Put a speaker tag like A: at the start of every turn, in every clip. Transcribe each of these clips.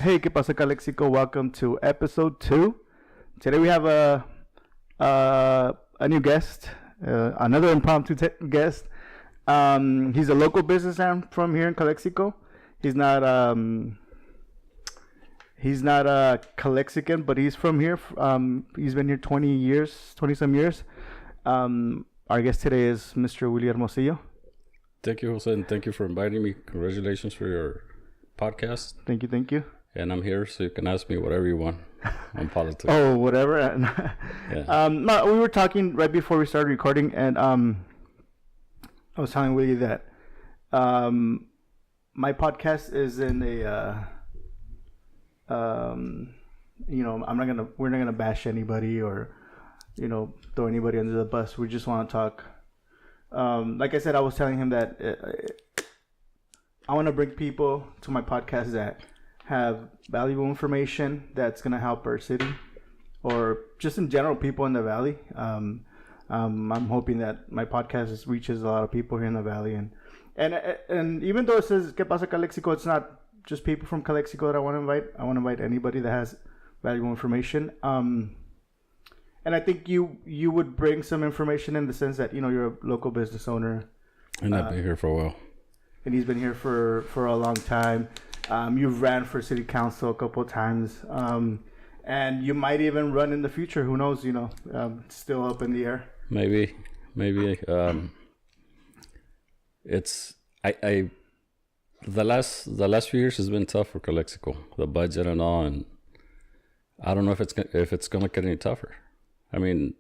A: Hey, ¿qué pasa, Calexico? Welcome to episode 2. Today we have a new guest, another impromptu guest. He's a local businessman from here in Calexico. He's not Calexican, but he's from here. He's been here 20 some years. Our guest today is Mr. Willie Hermosillo.
B: Thank you, Jose, and thank you for inviting me. Congratulations for your podcast.
A: Thank you.
B: And I'm here so you can ask me whatever you want on politics.
A: Oh, whatever.
B: Yeah.
A: No, we were talking right before we started recording, and I was telling Willie that my podcast is in a we're not gonna bash anybody or throw anybody under the bus. We just want to talk. Like I said, I was telling him that I want to bring people to my podcast that have valuable information that's going to help our city or just in general people in the valley. I'm hoping that my podcast reaches a lot of people here in the valley, and even though it says "Que Pasa Calexico," it's not just people from Calexico that I want to invite. I want to invite anybody that has valuable information. And I think you would bring some information in the sense that you're a local business owner,
B: and I've been here for a while.
A: And he's been here for a long time. You've ran for city council a couple of times, and you might even run in the future. Who knows? It's still up in the air.
B: Maybe. It's the last few years has been tough for Calexico, the budget and all, and I don't know if it's gonna get any tougher. I mean,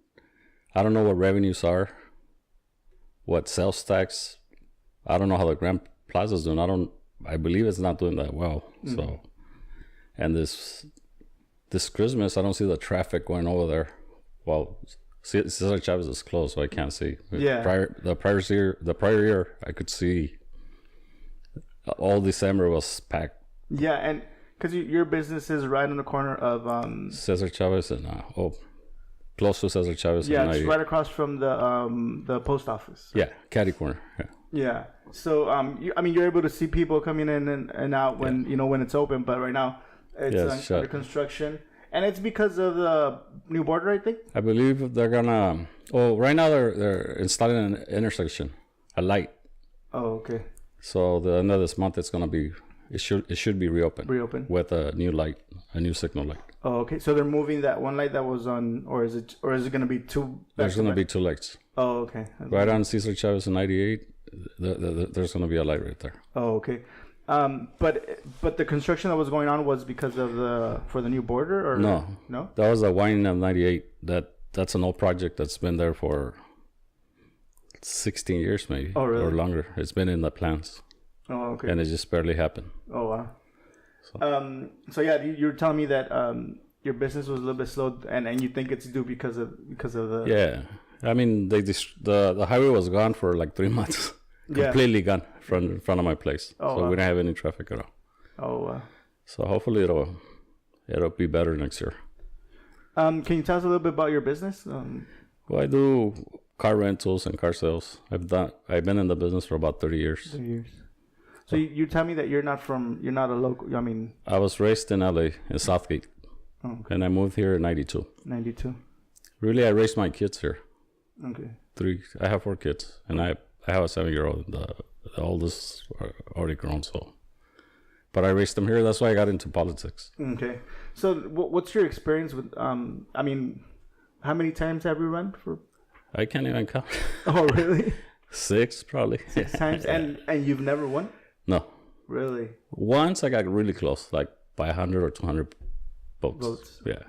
B: I don't know what revenues are, what sales tax. I don't know how the Grand Plaza's doing. I believe it's not doing that well. Mm-hmm. So, and this Christmas, I don't see the traffic going over there. Well, Cesar Chavez is closed, so I can't see.
A: Yeah.
B: The prior year, I could see all December was packed.
A: Yeah, and because your business is right on the corner of
B: Cesar Chavez and close to Cesar Chavez.
A: Yeah, it's right across from the post office.
B: Yeah, catty corner. Yeah.
A: Yeah. So you're able to see people coming in and out when when it's open, but right now it's under construction, and it's because of the new border, I think. I
B: believe they're gonna. Oh, right now they're installing an intersection, a light.
A: Oh, okay.
B: So the end of this month, it's gonna be. It should be reopened. With a new light, a new signal light.
A: Oh, okay. So they're moving that one light that was on, or is it going to be two?
B: There's going to be two lights.
A: Oh, okay.
B: Right on Cesar Chavez in 98, there's going to be a light right there.
A: Oh, okay. But the construction that was going on was because of for the new border, or
B: no? That was the widening of 98. That's an old project that's been there for 16 years, maybe.
A: Oh, really?
B: Or longer. It's been in the plans.
A: Oh, okay.
B: And it just barely happened.
A: Oh, wow. So yeah, you were telling me that your business was a little bit slow, and you think it's due because of the.
B: Yeah, I mean the highway was gone for like 3 months, completely gone in front of my place.
A: Oh,
B: so we didn't have any traffic at all.
A: Oh, wow.
B: So hopefully it'll be better next year.
A: Can you tell us a little bit about your business?
B: Well, I do car rentals and car sales. I've been in the business for about 30 years.
A: 30 years. So you tell me that you're not a local. I mean,
B: I was raised in LA in Southgate, and I moved here in 92.
A: 92.
B: Really, I raised my kids here.
A: Okay.
B: I have 4 kids, and I have a 7-year-old. The oldest are already grown, so. But I raised them here. That's why I got into politics.
A: Okay. So what's your experience with? I mean, how many times have you run for?
B: I can't even count.
A: Oh, really?
B: 6 probably.
A: 6 times, and you've never won?
B: No.
A: Really?
B: Once I got really close, like by 100 or 200 votes. Yeah.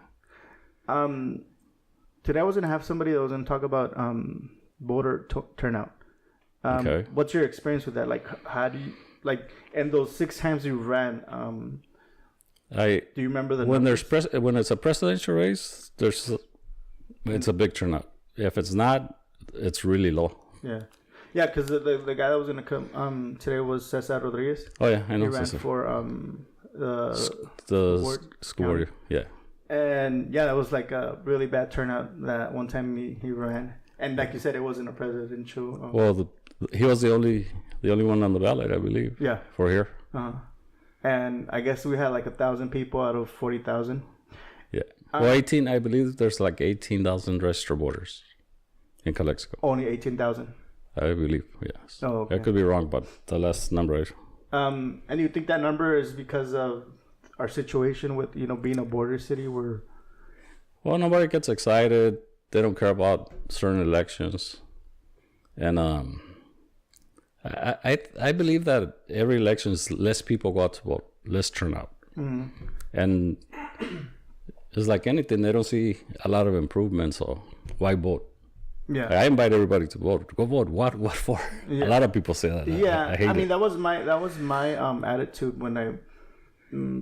A: Today I was gonna have somebody that was gonna talk about voter turnout.
B: Okay.
A: What's your experience with that? Like, how do you and those 6 times you ran? Do you remember the
B: when
A: numbers?
B: when it's a presidential race? It's a big turnout. If it's not, it's really low.
A: Yeah. Yeah, because the guy that was going to come today was Cesar Rodriguez.
B: Oh, yeah, I know.
A: He ran
B: Cesar.
A: for
B: the school board. Yeah.
A: And yeah, that was like a really bad turnout that one time he ran. And like you said, it wasn't a presidential.
B: Well, he was the only one on the ballot, I believe.
A: Yeah.
B: For here.
A: Uh-huh. and I guess we had like 1,000 people out of 40,000.
B: Yeah. Well, 18. I believe there's like 18,000 registered voters in Calexico.
A: Only 18,000.
B: I believe, yes.
A: Oh, okay.
B: I could be wrong, but the last number.
A: And you think that number is because of our situation with being a border city?
B: Well, nobody gets excited. They don't care about certain elections, and I believe that every election is less people go out to vote, less turnout, and it's like anything. They don't see a lot of improvements, so why vote?
A: Yeah,
B: I invite everybody to vote. Go vote. What for?
A: Yeah.
B: A lot of people say that.
A: Yeah,
B: I hate
A: mean
B: it.
A: that was my attitude when I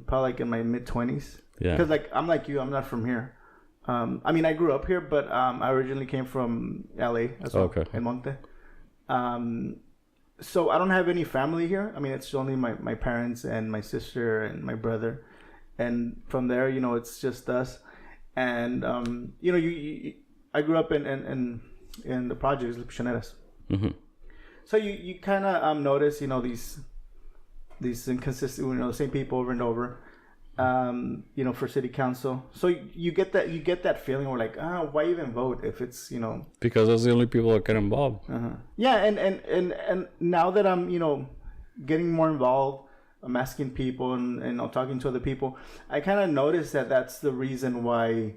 A: probably like in my mid-20s.
B: Yeah,
A: because like I'm like you, I'm not from here. I mean I grew up here, but I originally came from LA as well,
B: Okay.
A: in Monte. So I don't have any family here. I mean it's only my parents and my sister and my brother, and from there it's just us. And I grew up in the projects, Lupichoneras.
B: Mm-hmm.
A: So you kind of notice these inconsistent, the same people over and over, for city council. So you get that feeling where like, why even vote if it's
B: because those are the only people that get involved.
A: Yeah, and now that I'm getting more involved, I'm asking people and talking to other people, I kind of notice that that's the reason why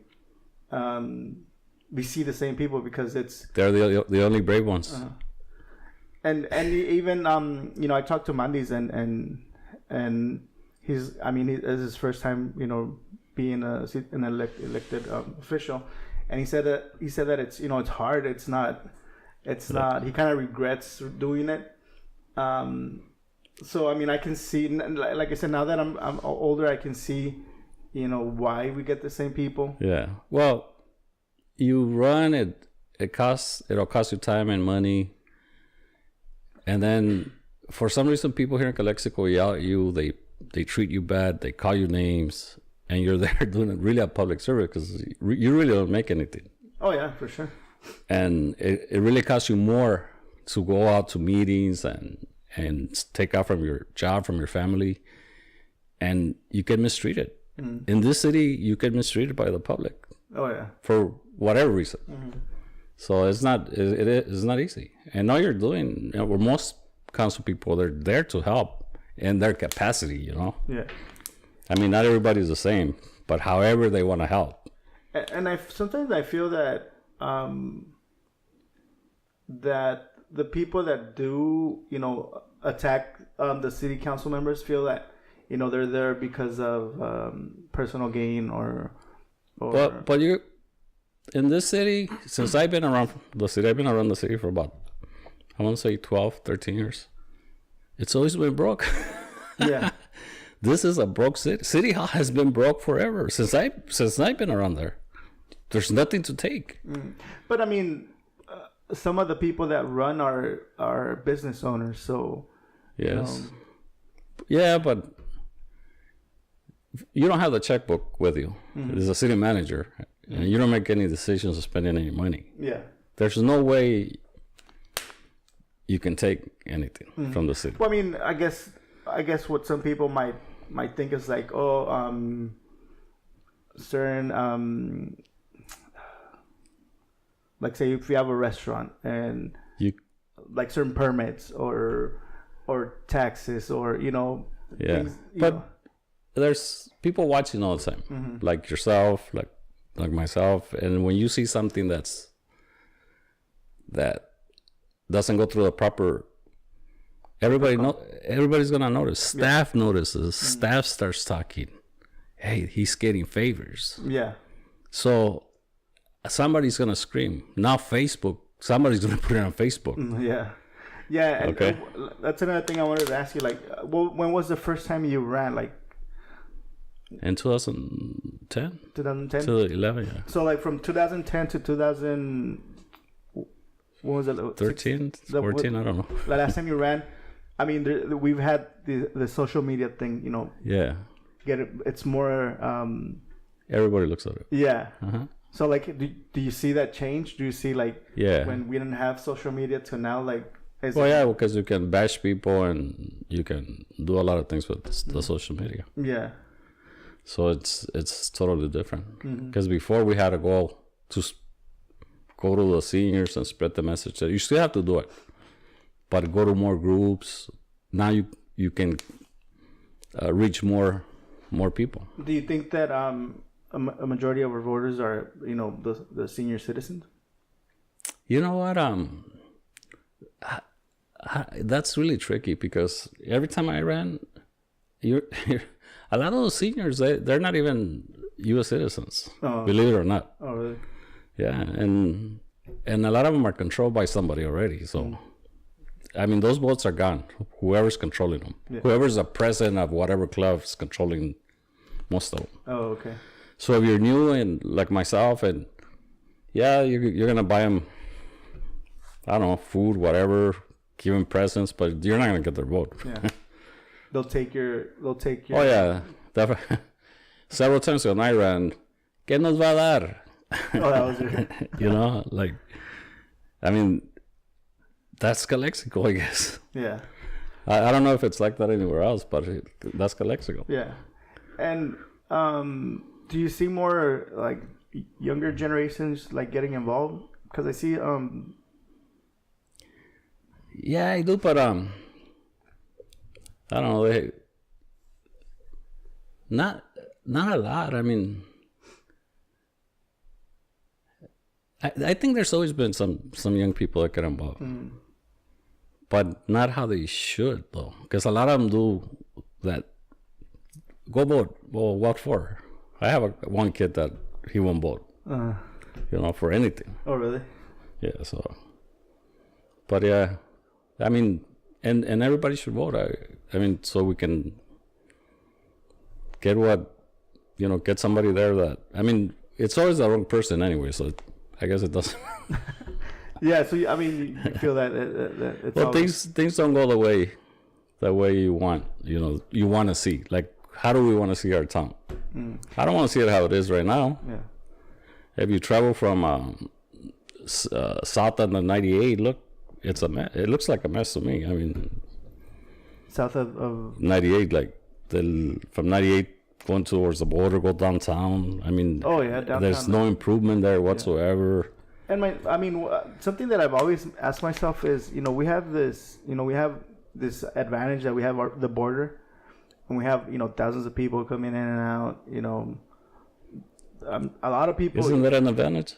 A: we see the same people, because
B: They're the only brave ones.
A: And even I talked to Mandis and he's this is his first time being an elected official, and he said that it's it's hard, it's not he kind of regrets doing it. So I mean I can see, like I said, now that I'm older, I can see why we get the same people.
B: Yeah. Well, you run it'll cost you time and money, and then for some reason people here in Calexico yell at you, they treat you bad, they call you names, and you're there doing really a public service because you really don't make anything.
A: Oh yeah, for sure.
B: And it really costs you more to go out to meetings and take out from your job, from your family, and you get mistreated. In this city you get mistreated by the public.
A: Oh yeah.
B: For whatever reason. So it's not easy. And all you're doing, where most council people, they're there to help in their capacity,
A: Yeah.
B: I mean, not everybody's the same, but however they want to help.
A: And sometimes I feel that that the people that do attack the city council members feel that they're there because of personal gain or
B: But you, in this city, since I've been around the city for about, I want to say 12, 13 years. It's always been broke.
A: Yeah.
B: This is a broke city. City Hall has been broke forever since I've been around there. There's nothing to take.
A: But I mean, some of the people that run are business owners, so
B: yes, yeah, but you don't have the checkbook with you. There's a city manager, and you don't make any decisions of spending any money.
A: Yeah.
B: There's no way you can take anything from the city.
A: Well, I mean, I guess what some people might think is like, certain like say if you have a restaurant and
B: You,
A: like certain permits or taxes or
B: yeah,
A: things,
B: but there's people watching all the time, like yourself, like myself, and when you see something that doesn't go through the proper, everybody's gonna notice. Staff notices. Staff starts talking. Hey, he's getting favors.
A: Yeah.
B: So somebody's gonna scream. Now Facebook, somebody's gonna put it on Facebook.
A: Yeah. Yeah. And
B: Okay.
A: That's another thing I wanted to ask you. Like, when was the first time you ran? Like
B: In 2010,
A: 2010.
B: 2011, yeah,
A: So like from 2010 to 2000. What was it?
B: 13, 14, I don't know.
A: The last time you ran, I mean, we've had the social media thing.
B: Yeah,
A: It's more.
B: everybody looks at it.
A: Yeah.
B: Uh-huh.
A: So like, do you see that change? Do you see like
B: Yeah.
A: when we didn't have social media to now, like
B: Well, yeah, because you can bash people and you can do a lot of things with the social media.
A: Yeah.
B: So it's totally different. Because before we had to go to the seniors and spread the message. You still have to do it, but go to more groups. Now you can reach more people.
A: Do you think that a majority of our voters are, you know, the senior citizens?
B: You know what? That's really tricky because every time I ran, you're a lot of those seniors, they're not even U.S. citizens, believe it or not.
A: Oh, really?
B: Yeah, and a lot of them are controlled by somebody already. So, I mean, those votes are gone. Whoever's controlling them, whoever's the president of whatever club is controlling most of them.
A: Oh, okay.
B: So if you're new and like myself, and yeah, you're gonna buy them, I don't know, food, whatever, give them presents, but you're not gonna get their vote.
A: Yeah. They'll take your.
B: Oh yeah, definitely. Several times when I ran, ¿qué nos va a dar?
A: Oh, that was it.
B: You know, like, I mean, that's Calexico, I guess.
A: Yeah.
B: I don't know if it's like that anywhere else, but that's Calexico.
A: Yeah. And do you see more like younger generations like getting involved? Because I see
B: Yeah, I do, but I don't know. Not a lot. I mean, I think there's always been some young people that get involved, but not how they should though. Because a lot of them do that. Go vote. Well, what for? I have one kid that he won't vote. You know, for anything.
A: Oh, really?
B: Yeah. So, but yeah, I mean, and everybody should vote. I mean, so we can get get somebody there that, I mean, it's always the wrong person anyway, so I guess it doesn't.
A: Yeah, so I mean, you feel that it's
B: well,
A: always...
B: things don't go the way you want. You know, you want to see. Like, how do we want to see our town? I don't want to see it how it is right now.
A: Yeah.
B: If you travel from south on the 98, look, it's a mess. It looks like a mess to me. I mean,
A: south of
B: 98, like from 98 going towards the border, go downtown. I mean,
A: oh yeah, downtown.
B: There's no improvement there whatsoever.
A: And something that I've always asked myself is, you know, we have this advantage that we have the border, and we have, you know, thousands of people coming in and out. You know, a lot of people.
B: Isn't that an advantage?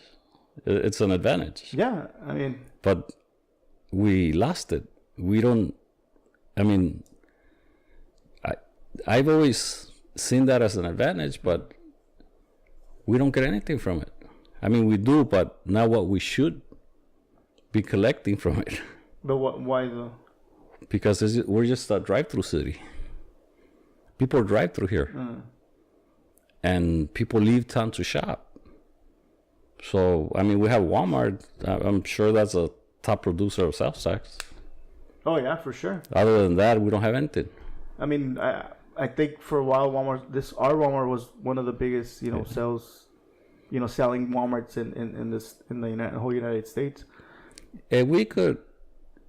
B: It's an advantage.
A: Yeah, I mean.
B: But we lost it. We don't. I mean, I've always seen that as an advantage, but we don't get anything from it. I mean, we do, but not what we should be collecting from it.
A: But why though?
B: Because we're just a drive-through city. People drive through here, and people leave town to shop. So, I mean, we have Walmart. I'm sure that's a top producer of sales tax.
A: Oh yeah, for sure.
B: Other than that, we don't have anything.
A: I mean, I think for a while our Walmart was one of the biggest, you know, sales, you know, selling Walmarts in the whole United States.
B: If we could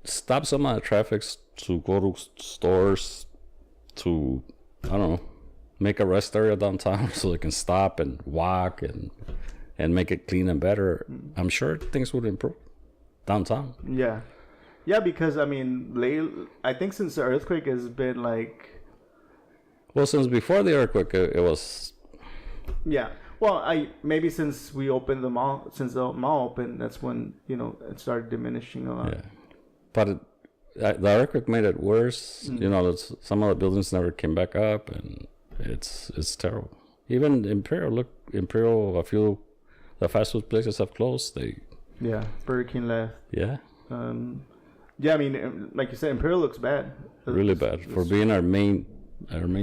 B: stop some of the traffic to go to stores, to, I don't know, make a rest area downtown so they can stop and walk and make it clean and better, I'm sure things would improve downtown.
A: Yeah. Yeah, because, I mean, I think since the earthquake has been like...
B: Well, since before the earthquake, it was...
A: Yeah. Well, maybe since we opened the mall, since the mall opened, that's when, you know, it started diminishing a lot.
B: Yeah. But the earthquake made it worse. You know, some of the buildings never came back up, and it's terrible. Even Imperial, a few the fast food places have closed.
A: Yeah, Burger King left.
B: Yeah.
A: Yeah, I mean, like you said, Imperial looks bad.
B: Really bad. For being our main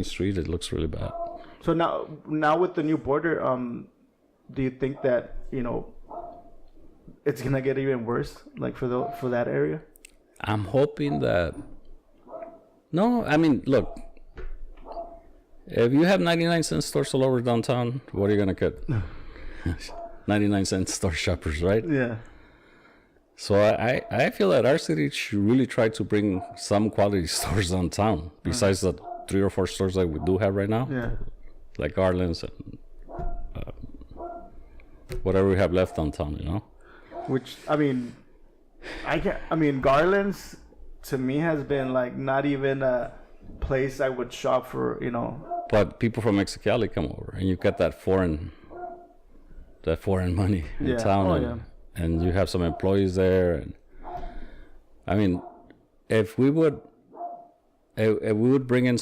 B: street, it looks really bad.
A: So now with the new border, do you think that, you know, it's gonna get even worse, like for that area?
B: I'm hoping that. No, I mean, look. If you have 99-cent stores all over downtown, what are you gonna get? 99-cent store shoppers, right?
A: Yeah.
B: So I feel that our city should really try to bring some quality stores downtown besides the 3 or 4 stores that we do have right now,
A: Yeah.
B: like Garland's and whatever we have left downtown, you know.
A: Which I mean, Garland's to me has been like not even a place I would shop for, you know.
B: But people from Mexicali come over, and you get that foreign money in town, and you have some employees there. And I mean, if we would bring in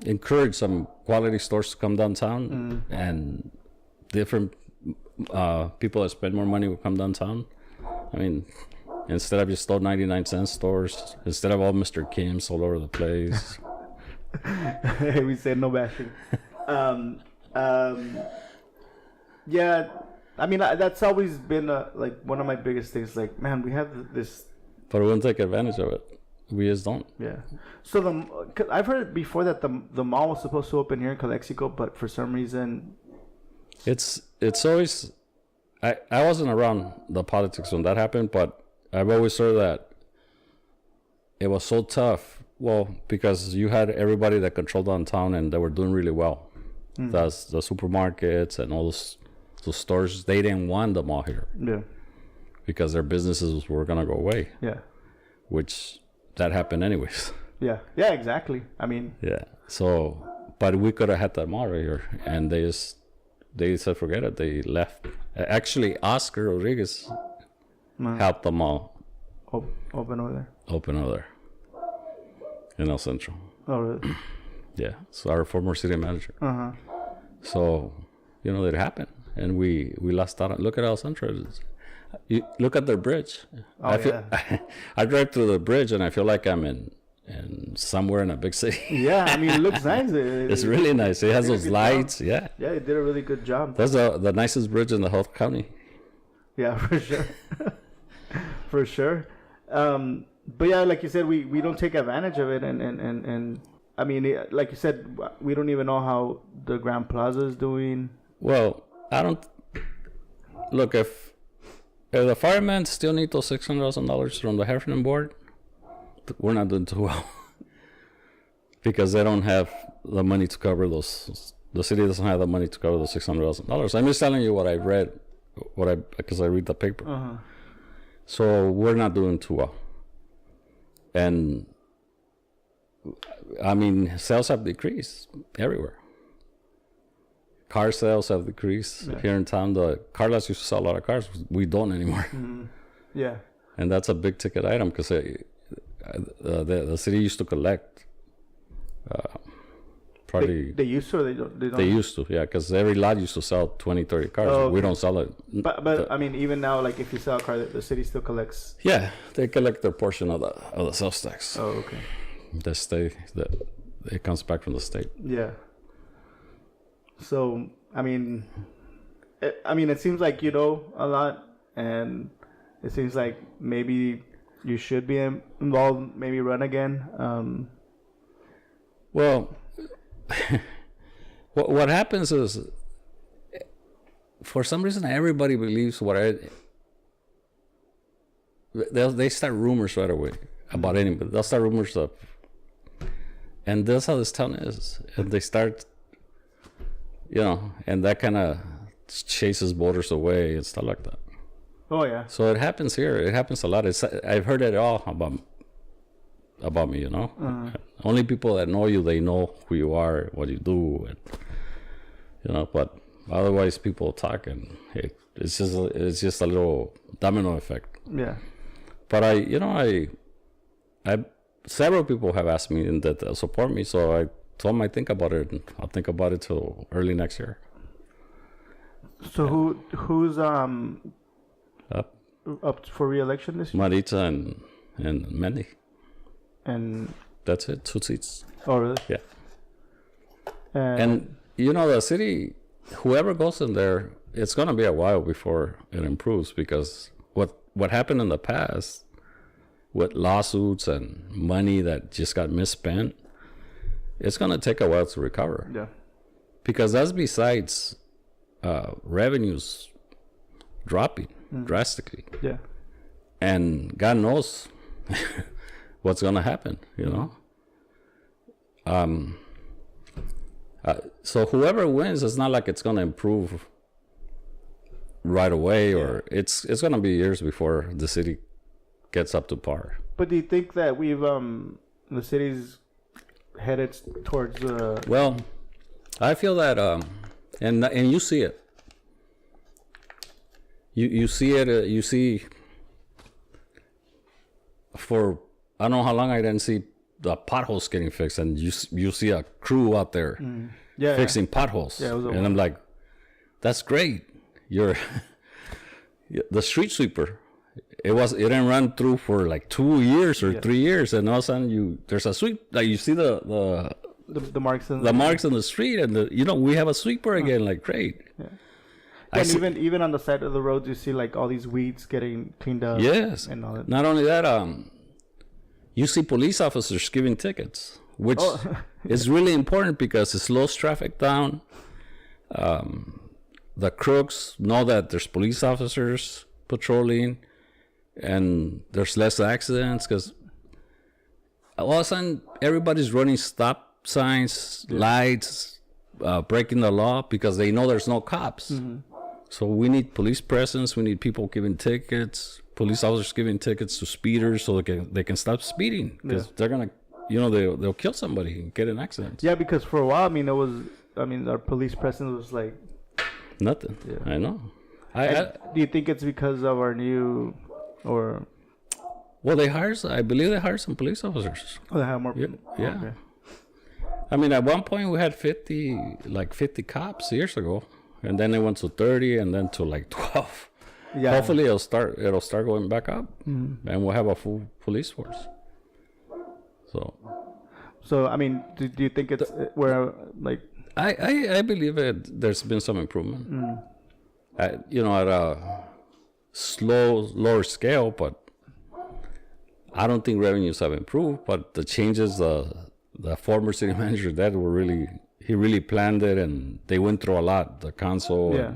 B: encourage some quality stores to come downtown, and different people that spend more money will come downtown. I mean, instead of just 99-cent stores, instead of all Mr. Kim's all over the place.
A: Hey, we said no bashing. Yeah, I mean that's always been like one of my biggest things. Like, man, we have this,
B: but we won't take advantage of it. We just don't.
A: Yeah. So I've heard before that the mall was supposed to open here in Calexico, but for some reason,
B: it's always. I wasn't around the politics when that happened, but I've always heard that it was so tough. Well, because you had everybody that controlled downtown and they were doing really well. That's the supermarkets and all those stores. They didn't want the mall here.
A: Yeah.
B: Because their businesses were gonna go away.
A: Yeah. Which
B: that happened anyways.
A: Yeah. Yeah. Exactly. I mean.
B: Yeah. So, but we could have had that mall right here, and they said forget it. They left. Actually, Oscar Rodriguez helped them all
A: open over there.
B: In El Centro.
A: Oh, really?
B: Yeah. So our former city manager. So, it happened, and we lost out. Look at El Centro. You look at their bridge. I drive through the bridge, and I feel like I'm in somewhere in a big city.
A: Yeah, I mean, it looks nice.
B: It's really nice. It has those lights.
A: Job. Yeah. Yeah, they did a really good job.
B: That's the nicest bridge in the whole county.
A: Yeah, for sure. For sure. But yeah, like you said, we don't take advantage of it, and I mean, like you said, we don't even know how the Grand Plaza is doing.
B: Well, I don't look if the firemen still need those $600,000 from the Heffernan board. We're not doing too well because they don't have the money to cover those. The city doesn't have the money to cover those $600,000. I'm just telling you what I've read, because I read the paper. So we're not doing too well, and I mean, sales have decreased everywhere. Car sales have decreased here in town. The car lots used to sell a lot of cars. We don't anymore.
A: Yeah,
B: and that's a big ticket item because the city used to collect. Probably
A: they used to, or they don't.
B: They used to, yeah, because every lot used to sell 20, 30 cars. Okay. We don't sell it.
A: But I mean, even now, like if you sell a car, the city still collects.
B: Yeah, they collect their portion of the sales tax.
A: Oh, okay.
B: It comes back from the state.
A: Yeah. So I mean, it seems like you know a lot, and it seems like maybe you should be involved, maybe run again.
B: Well, what happens is, for some reason, everybody believes they start rumors right away about anybody. They'll start rumors up, and that's how this town is. And they start, and that kind of chases voters away and stuff like that.
A: Oh yeah.
B: So it happens here. It happens a lot. I've heard it all about me, Only people that know you, they know who you are, what you do, and, but otherwise people talk, and it's just a little domino effect.
A: Yeah.
B: But I several people have asked me and that they'll support me, so I told them I think about it, and I'll think about it till early next year.
A: So who's up for re-election this year?
B: Marita and Mandy.
A: And
B: that's it, 2 seats.
A: Oh, really?
B: Yeah. And the city, whoever goes in there, it's going to be a while before it improves, because what happened in the past with lawsuits and money that just got misspent, it's going to take a while to recover.
A: Yeah.
B: Because that's besides revenues dropping drastically.
A: Yeah.
B: and God knows what's gonna happen, you know. So whoever wins, it's not like it's gonna improve right away, or it's gonna be years before the city gets up to par.
A: But do you think that we've the city's headed towards
B: Well, I feel that and you see it. You see it. You see. For I don't know how long I didn't see the potholes getting fixed, and you see a crew out there fixing potholes, and I'm like, that's great. You're the street sweeper. It didn't run through for like 2 years or 3 years, and all of a sudden there's a sweep. Like you see the
A: marks in
B: marks on the street, and we have a sweeper again. Like great.
A: Yeah. And even on the side of the roads, you see like all these weeds getting cleaned up.
B: Yes.
A: And all that.
B: Not only that, you see police officers giving tickets, which is really important because it slows traffic down. The crooks know that there's police officers patrolling, and there's less accidents because all of a sudden everybody's running stop signs, lights, breaking the law because they know there's no cops. Mm-hmm. So we need police presence. We need people giving tickets, police officers giving tickets to speeders so they can stop speeding because they're gonna, they'll kill somebody and get in accidents.
A: Yeah, because for a while, our police presence was like
B: nothing. Yeah. I know.
A: Do you think it's because of our new, or?
B: Well, I believe they hired some police officers.
A: Oh, they have more.
B: Yeah.
A: Okay.
B: I mean, at one point we had 50 cops years ago. And then it went to 30, and then to like 12. Yeah. Hopefully, it'll start going back up, and we'll have a full police force.
A: So I mean, do you think it's where like?
B: I believe it. There's been some improvement. At a lower scale, but I don't think revenues have improved. But the changes, the former city manager that were really. He really planned it, and they went through a lot, the council,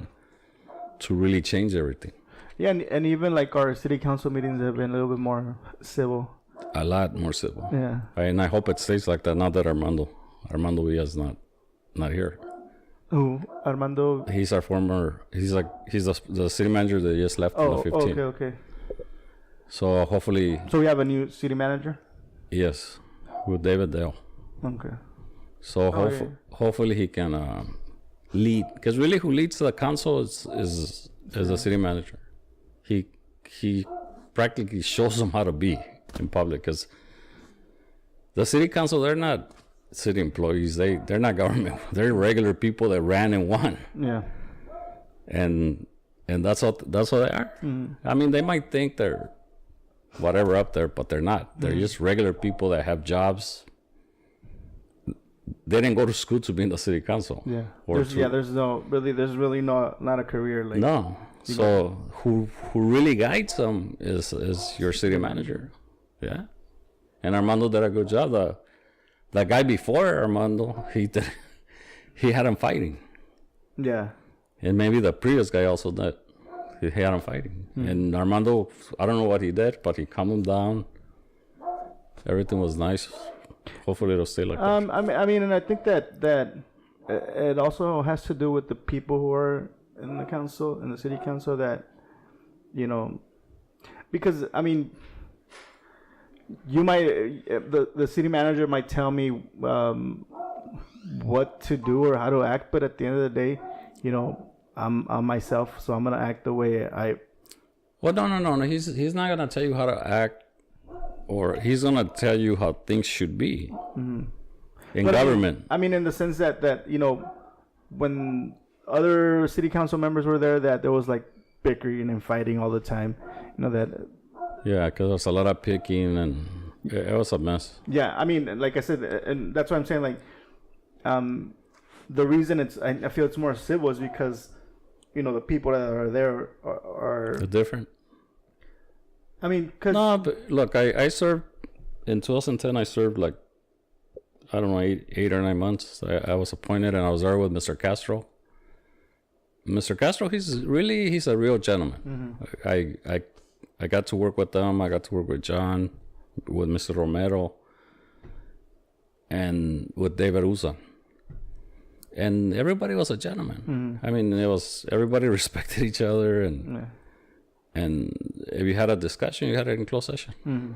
B: to really change everything.
A: Yeah, and even like our city council meetings have been a little bit more civil.
B: A lot more civil.
A: Yeah.
B: And I hope it stays like that now that Armando Villa's not here.
A: Who? Armando?
B: He's our he's the city manager that just left on the 15th.
A: Okay.
B: So hopefully.
A: So we have a new city manager?
B: Yes, with David Dale.
A: Okay.
B: So hopefully he can lead, because really who leads the council is the city manager. He practically shows them how to be in public, because the city council, they're not city employees. They're not government. They're regular people that ran and won.
A: Yeah.
B: And that's what they are. Mm-hmm. I mean, they might think they're whatever up there, but they're not. They're just regular people that have jobs. They didn't go to school to be in the city council.
A: Yeah. There's really not a career like.
B: No. So who really guides them is your city manager. Yeah. And Armando did a good job. The guy before Armando, he had him fighting.
A: Yeah.
B: And maybe the previous guy also did. He had him fighting. And Armando, I don't know what he did, but he calmed him down. Everything was nice. Hopefully it'll stay like that.
A: I mean, and I think that it also has to do with the people who are in the council, in the city council, that, because I mean, you might the city manager might tell me what to do or how to act, but at the end of the day, I'm myself, so I'm gonna act the way I.
B: Well, no. He's not gonna tell you how to act. Or he's gonna tell you how things should be in government.
A: I mean, in the sense that when other city council members were there, that there was like bickering and fighting all the time. That.
B: Yeah, because there was a lot of picking, and it was a mess.
A: Yeah, I mean, like I said, and that's why I'm saying, like, the reason I feel it's more civil is because, the people that are there are
B: they're different.
A: I mean,
B: no, but look, I served in 2010. I served like, I don't know, 8 or 9 months. I was appointed, and I was there with Mr. Castro. Mr. Castro, he's a real gentleman. Mm-hmm. I got to work with them. I got to work with John, with Mr. Romero, and with David Uza. And everybody was a gentleman. I mean, everybody respected each other, and if you had a discussion, you had it in closed session,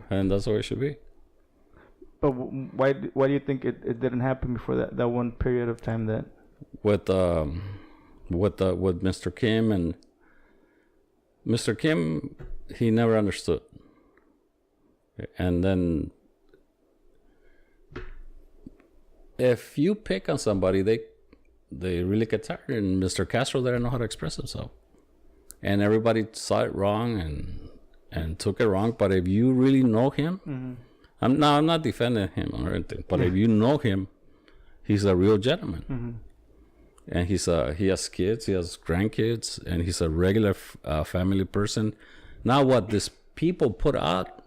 B: and that's the way it should be.
A: But why do you think it didn't happen before that one period of time that
B: with Mr. Kim and Mr. Kim, he never understood, and then if you pick on somebody, they really get tired, and Mr. Castro didn't know how to express himself, and everybody saw it wrong and took it wrong. But if you really know him, I'm not defending him or anything, but if you know him, he's a real gentleman, and he has kids, he has grandkids, and he's a regular family person. Now, what these people put out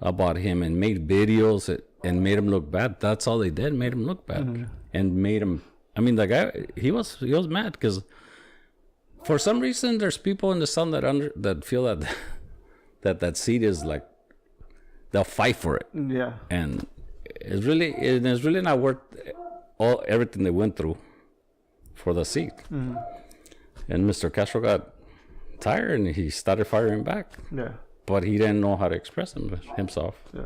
B: about him and made videos and made him look bad, that's all they did, made him look bad, and made him. I mean, the guy, he was mad because for some reason there's people in the Sun that feel that seat is like, they'll fight for it.
A: Yeah.
B: And it's really not worth everything they went through for the seat. And Mr. Castro got tired and he started firing back.
A: Yeah.
B: But he didn't know how to express himself.
A: Yeah.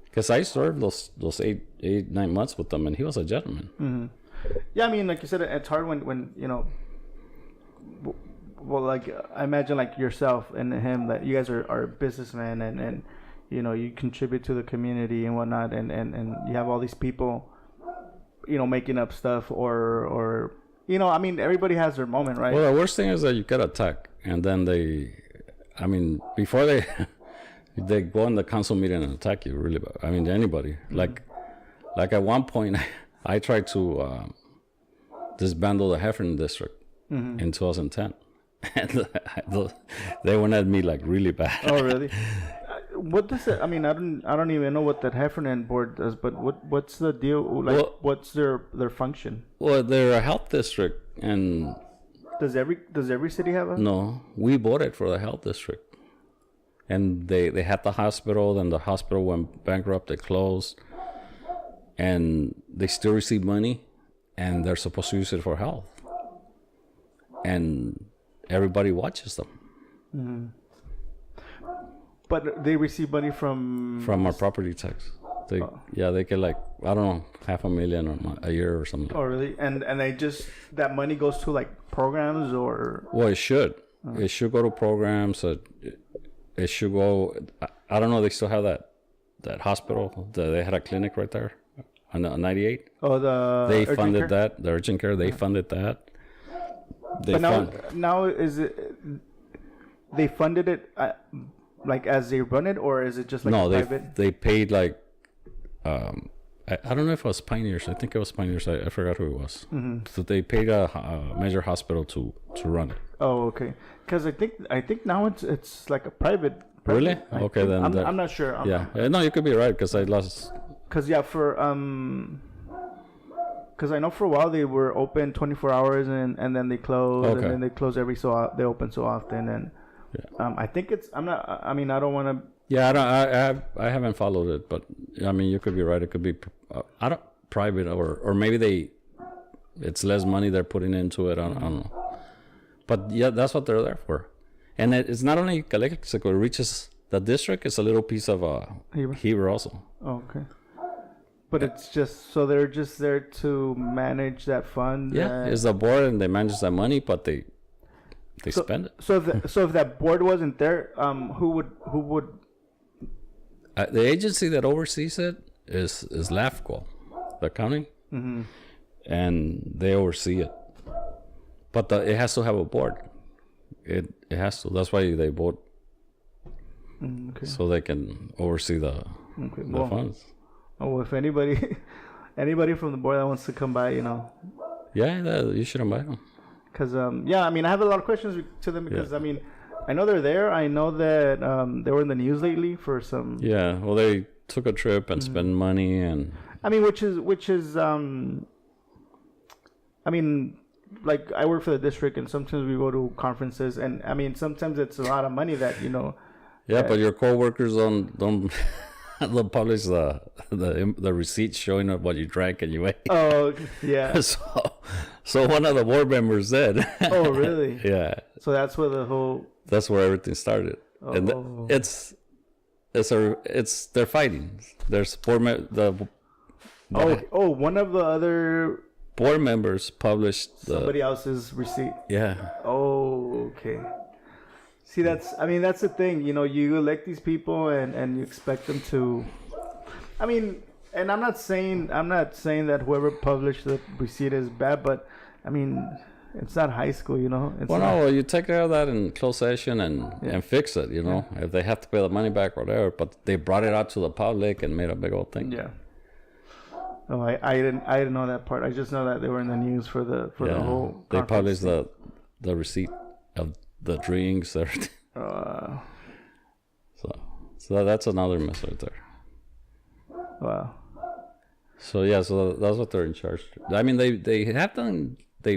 B: Because I served those 8-9 months with him, and he was a gentleman.
A: Yeah, I mean, like you said, it's hard when you know. Well, like I imagine, like yourself and him, that you guys are businessmen, and you know, you contribute to the community and whatnot, and you have all these people, you know, making up stuff or you know, I mean, everybody has their moment, right?
B: Well, the worst thing is that you get attacked, and then before they go in the council meeting and attack you, really bad. I mean, anybody. Like at one point, I tried to disbandle the Heffernan district in 2010, and they went at me like really bad.
A: Oh, really? What does it? I mean, I don't even know what that Heffernan board does. But what's the deal? Like, what's their function?
B: Well, they're a health district, and
A: does every city have a?
B: No, we voted for the health district, and they had the hospital. Then the hospital went bankrupt. They closed, and they still receive money, and they're supposed to use it for health, and everybody watches them. But
A: they receive money from
B: our property tax. They get like, I don't know, $500,000 a year or something.
A: Oh, really? And they just, that money goes to like programs or?
B: Well, it should. It should go to programs. It should go. I don't know. They still have that hospital. They had a clinic right there on 98.
A: Oh,
B: they funded that. The urgent care. They funded that.
A: Now is it? They funded it like as they run it, or is it just like private?
B: They paid like. I don't know if it was Pioneers. I think it was Pioneers. I forgot who it was. So they paid a major hospital to run it.
A: Oh, okay. Because I think now it's like a private.
B: Really? Okay, then
A: I'm not sure.
B: No, you could be right because I lost.
A: Because because I know for a while they were open 24 hours and then they close and then they close they open so often and I think it's I don't want to.
B: Yeah, I haven't followed it, but I mean you could be right. It could be private or maybe it's less money they're putting into it. I don't know. But yeah, that's what they're there for. And it's not only Calexico, it reaches the district. It's a little piece of Heber also.
A: Oh, okay. But it's just, so they're just there to manage that fund?
B: Yeah, it's the board and they manage that money, but they spend it.
A: So if that board wasn't there, who would?
B: The agency that oversees it is LAFCO, the county. And they oversee it. But it has to have a board. It has to. That's why they vote. So they can oversee the funds.
A: Oh, if anybody from the board that wants to come by,
B: Yeah, you should invite them.
A: Because I mean, I have a lot of questions to them because I mean, I know they're there. I know that they were in the news lately for some.
B: Yeah, well, they took a trip and spent money and.
A: I mean, which is I mean, like I work for the district and sometimes we go to conferences and I mean sometimes it's a lot of money that
B: Yeah, but your coworkers don't they'll publish the receipts showing up what you drank and you ate.
A: Oh, yeah.
B: So one of the board members said.
A: Oh, really?
B: Yeah.
A: So that's where the whole.
B: That's where everything started, and they're fighting. There's
A: one of the other
B: board members published
A: somebody else's receipt.
B: Yeah.
A: Oh, okay. See, that's the thing. You know, you elect these people and you expect them to. I mean, and I'm not saying that whoever published the receipt is bad, but I mean, it's not high school, you know.
B: No, you take care of that in closed session and fix it, you know. Yeah. If they have to pay the money back, whatever. But they brought it out to the public and made a big old thing.
A: Yeah. Oh, I didn't know that part. I just know that they were in the news for the whole.
B: They published the receipt of the drinks, everything. So that's another mess right there.
A: Wow.
B: So that's what they're in charge. I mean, they have done. I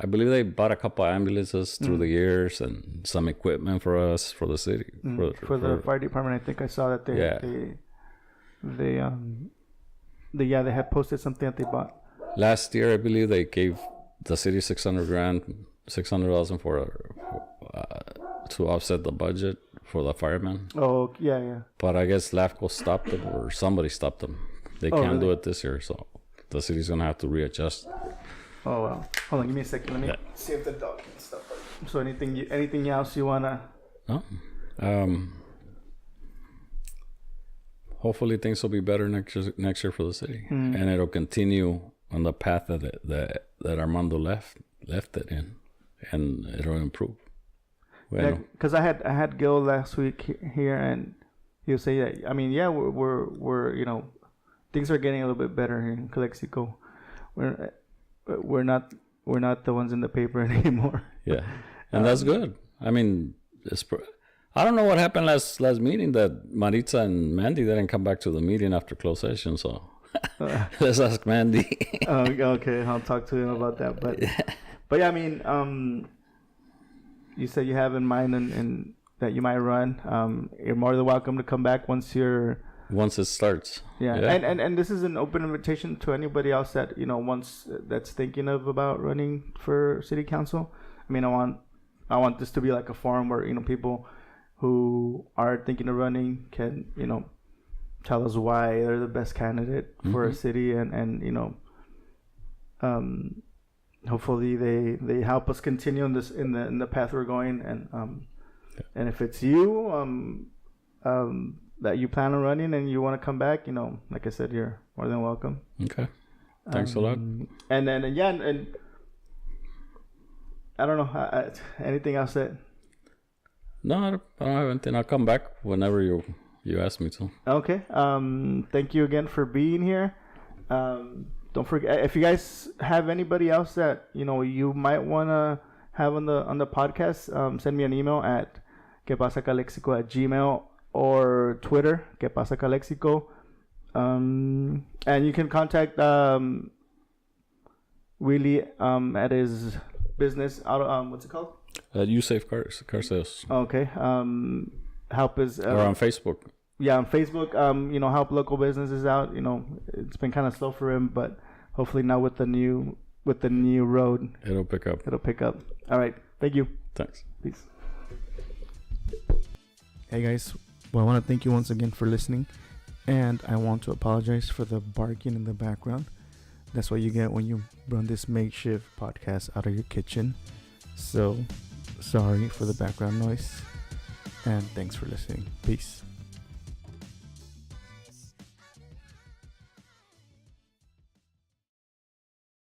B: believe they bought a couple of ambulances through the years and some equipment for us for the city
A: for the fire department. I think I saw that they had posted something that they bought
B: last year. I believe they gave the city $600,000 for to offset the budget for the firemen.
A: Oh, yeah.
B: But I guess LAFCO stopped them, or somebody stopped them. They can't do it this year, so the city's gonna have to readjust.
A: Oh, wow. Hold on, give me a second. Let me see if the dog can stop. So anything else you wanna?
B: No. Hopefully things will be better next year for the city, and it'll continue on the path that Armando left it in, and it'll improve.
A: Well, because I had Gil last week here, and he'll say that. I mean, yeah, we're you know, things are getting a little bit better here in Calexico. We're not the ones in the paper anymore.
B: Yeah, and that's good. I mean, I don't know what happened last meeting that Maritza and Mandy didn't come back to the meeting after closed session. So let's ask Mandy.
A: Okay, I'll talk to him about that. But yeah, I mean, you said you have in mind and that you might run. You're more than welcome to come back once it
B: starts.
A: Yeah. And this is an open invitation to anybody else that, you know, that's thinking about running for city council. I mean, I want this to be like a forum where, you know, people who are thinking of running can, you know, tell us why they're the best candidate for a city, and you know, hopefully they help us continue in the path we're going, and if it's you that you plan on running and you want to come back, you know, like I said, you're more than welcome.
B: Okay, thanks a lot.
A: And then and I don't know anything else that.
B: No, I don't have anything. I'll come back whenever you ask me to. Okay.
A: Thank you again for being here. Don't forget, if you guys have anybody else that, you know, you might want to have on the podcast, send me an email at quepasacalexico@gmail.com or Twitter, quepasacalexico. And you can contact Willie at his business out. What's it called?
B: You Save Car Sales.
A: Okay. Help is
B: or on Facebook.
A: Yeah, on Facebook. You know, help local businesses out. You know, it's been kind of slow for him, but hopefully now with the new road,
B: it'll pick up.
A: All right. Thank you.
B: Thanks.
A: Peace. Hey guys, well, I want to thank you once again for listening, and I want to apologize for the barking in the background. That's what you get when you run this makeshift podcast out of your kitchen. So, sorry for the background noise, and thanks for listening. Peace.